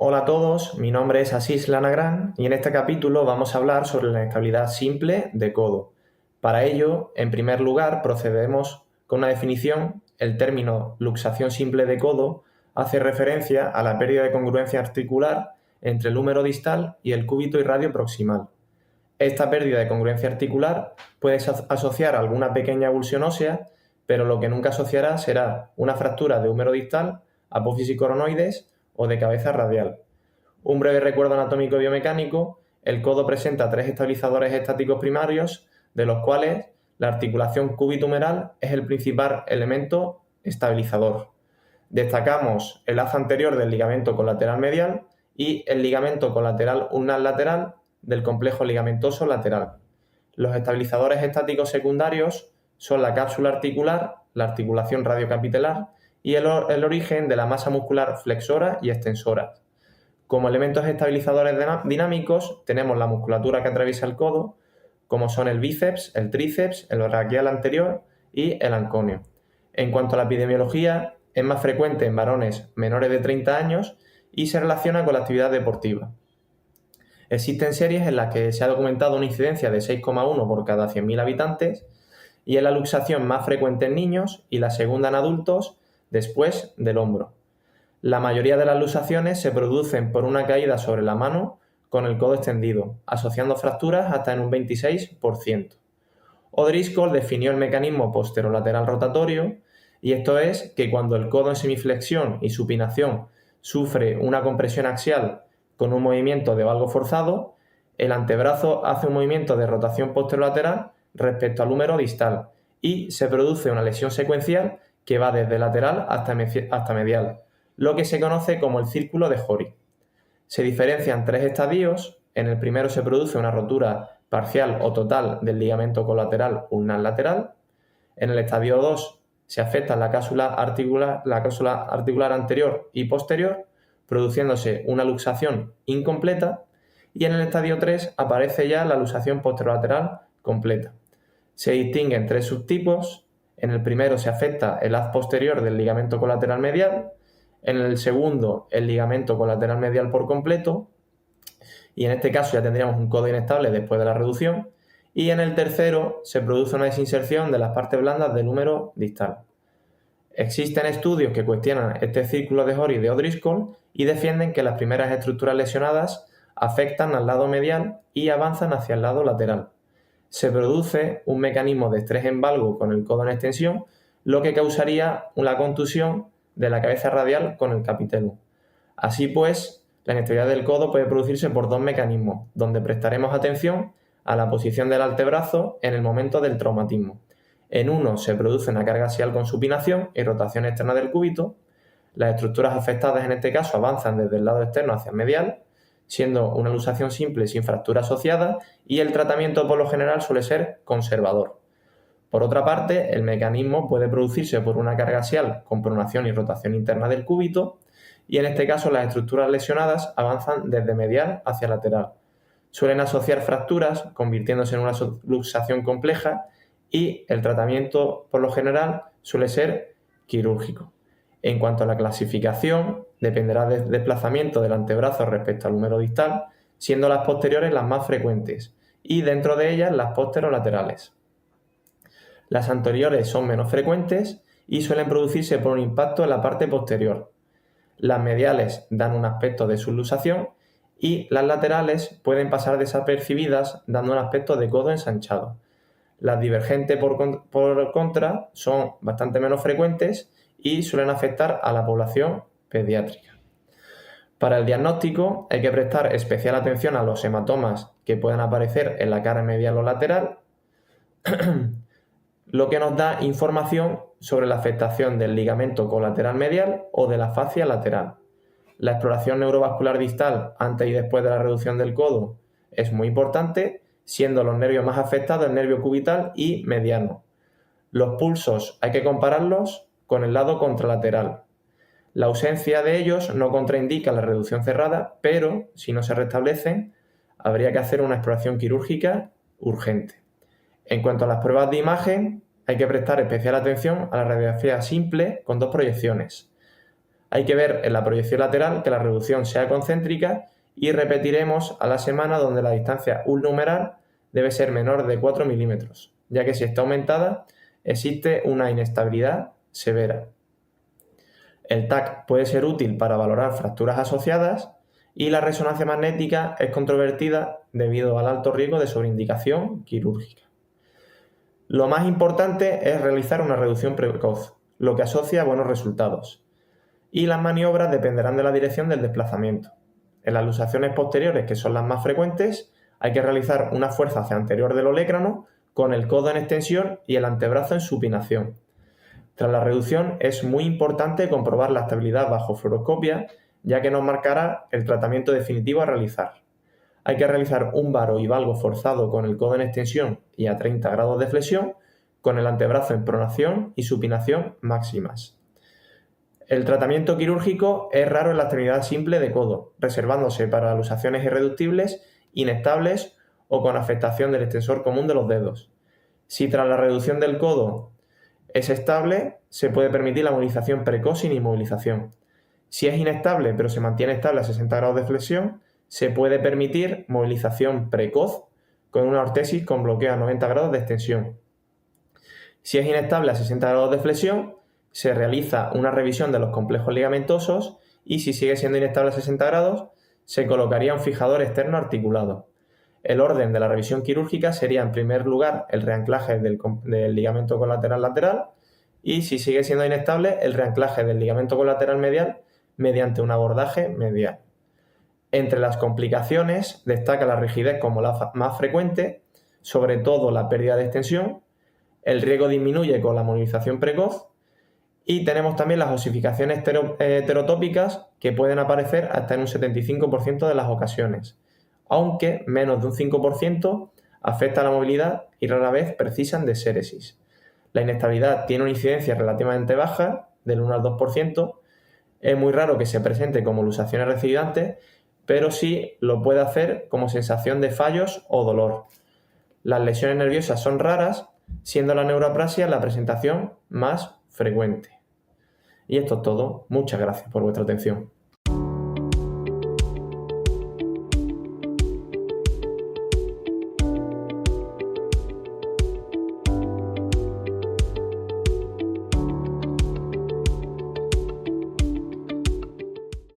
Hola a todos, mi nombre es Asís Lanagrán y en este capítulo vamos a hablar sobre la inestabilidad simple de codo. Para ello, en primer lugar, procedemos con una definición. El término luxación simple de codo hace referencia a la pérdida de congruencia articular entre el húmero distal y el cúbito y radio proximal. Esta pérdida de congruencia articular puede asociar a alguna pequeña avulsión ósea, pero lo que nunca asociará será una fractura de húmero distal, apófisis coronoides o de cabeza radial. Un breve recuerdo anatómico biomecánico: el codo presenta tres estabilizadores estáticos primarios, de los cuales la articulación cúbito-humeral es el principal elemento estabilizador. Destacamos el haz anterior del ligamento colateral medial y el ligamento colateral ulnar lateral del complejo ligamentoso lateral. Los estabilizadores estáticos secundarios son la cápsula articular, la articulación radiocapitelar y el origen de la masa muscular flexora y extensora. Como elementos estabilizadores dinámicos tenemos la musculatura que atraviesa el codo, como son el bíceps, el tríceps, el braquial anterior y el anconio. En cuanto a la epidemiología, es más frecuente en varones menores de 30 años y se relaciona con la actividad deportiva. Existen series en las que se ha documentado una incidencia de 6,1 por cada 100.000 habitantes y es la luxación más frecuente en niños y la segunda en adultos después del hombro. La mayoría de las luxaciones se producen por una caída sobre la mano con el codo extendido, asociando fracturas hasta en un 26%. O'Driscoll definió el mecanismo posterolateral rotatorio, y esto es que cuando el codo en semiflexión y supinación sufre una compresión axial con un movimiento de valgo forzado, el antebrazo hace un movimiento de rotación posterolateral respecto al húmero distal y se produce una lesión secuencial que va desde lateral hasta medial, lo que se conoce como el círculo de Hori. Se diferencian tres estadios. En el primero se produce una rotura parcial o total del ligamento colateral ulnar lateral. En el estadio 2 se afecta la cápsula articular anterior y posterior, produciéndose una luxación incompleta, y en el estadio 3 aparece ya la luxación posterolateral completa. Se distinguen tres subtipos. En el primero se afecta el haz posterior del ligamento colateral medial, en el segundo el ligamento colateral medial por completo, y en este caso ya tendríamos un codo inestable después de la reducción, y en el tercero se produce una desinserción de las partes blandas del húmero distal. Existen estudios que cuestionan este círculo de Hori de O'Driscoll y defienden que las primeras estructuras lesionadas afectan al lado medial y avanzan hacia el lado lateral. Se produce un mecanismo de estrés en valgo con el codo en extensión, lo que causaría una contusión de la cabeza radial con el capitelo. Así pues, la inestabilidad del codo puede producirse por dos mecanismos, donde prestaremos atención a la posición del antebrazo en el momento del traumatismo. En uno se produce una carga axial con supinación y rotación externa del cúbito. Las estructuras afectadas en este caso avanzan desde el lado externo hacia el medial, siendo una luxación simple sin fractura asociada, y el tratamiento por lo general suele ser conservador. Por otra parte, el mecanismo puede producirse por una carga axial con pronación y rotación interna del cúbito, y en este caso las estructuras lesionadas avanzan desde medial hacia lateral. Suelen asociar fracturas, convirtiéndose en una luxación compleja, y el tratamiento por lo general suele ser quirúrgico. En cuanto a la clasificación, dependerá del desplazamiento del antebrazo respecto al húmero distal, siendo las posteriores las más frecuentes y dentro de ellas las posterolaterales. Las anteriores son menos frecuentes y suelen producirse por un impacto en la parte posterior. Las mediales dan un aspecto de subluxación y las laterales pueden pasar desapercibidas dando un aspecto de codo ensanchado. Las divergentes, por contra, son bastante menos frecuentes y suelen afectar a la población pediátrica. Para el diagnóstico hay que prestar especial atención a los hematomas que puedan aparecer en la cara medial o lateral, lo que nos da información sobre la afectación del ligamento colateral medial o de la fascia lateral. La exploración neurovascular distal antes y después de la reducción del codo es muy importante, siendo los nervios más afectados el nervio cubital y mediano. Los pulsos hay que compararlos con el lado contralateral. La ausencia de ellos no contraindica la reducción cerrada, pero si no se restablecen, habría que hacer una exploración quirúrgica urgente. En cuanto a las pruebas de imagen, hay que prestar especial atención a la radiografía simple con dos proyecciones. Hay que ver en la proyección lateral que la reducción sea concéntrica y repetiremos a la semana donde la distancia numeral debe ser menor de 4 milímetros, ya que si está aumentada existe una inestabilidad severa. El TAC puede ser útil para valorar fracturas asociadas y la resonancia magnética es controvertida debido al alto riesgo de sobreindicación quirúrgica. Lo más importante es realizar una reducción precoz, lo que asocia a buenos resultados. Y las maniobras dependerán de la dirección del desplazamiento. En las luxaciones posteriores, que son las más frecuentes, hay que realizar una fuerza hacia anterior del olecrano con el codo en extensión y el antebrazo en supinación. Tras la reducción es muy importante comprobar la estabilidad bajo fluoroscopia, ya que nos marcará el tratamiento definitivo a realizar. Hay que realizar un varo y valgo forzado con el codo en extensión y a 30 grados de flexión, con el antebrazo en pronación y supinación máximas. El tratamiento quirúrgico es raro en la extremidad simple de codo, reservándose para luxaciones irreductibles, inestables o con afectación del extensor común de los dedos. Si tras la reducción del codo es estable, se puede permitir la movilización precoz sin inmovilización. Si es inestable pero se mantiene estable a 60 grados de flexión, se puede permitir movilización precoz con una ortesis con bloqueo a 90 grados de extensión. Si es inestable a 60 grados de flexión, se realiza una revisión de los complejos ligamentosos y si sigue siendo inestable a 60 grados, se colocaría un fijador externo articulado. El orden de la revisión quirúrgica sería, en primer lugar, el reanclaje del ligamento colateral lateral y, si sigue siendo inestable, el reanclaje del ligamento colateral medial mediante un abordaje medial. Entre las complicaciones destaca la rigidez como la más frecuente, sobre todo la pérdida de extensión, el riesgo disminuye con la movilización precoz y tenemos también las osificaciones heterotópicas que pueden aparecer hasta en un 75% de las ocasiones, aunque menos de un 5% afecta a la movilidad y rara vez precisan de séresis. La inestabilidad tiene una incidencia relativamente baja, del 1 al 2%, es muy raro que se presente como luxaciones recidivantes, pero sí lo puede hacer como sensación de fallos o dolor. Las lesiones nerviosas son raras, siendo la neuroplasia la presentación más frecuente. Y esto es todo. Muchas gracias por vuestra atención.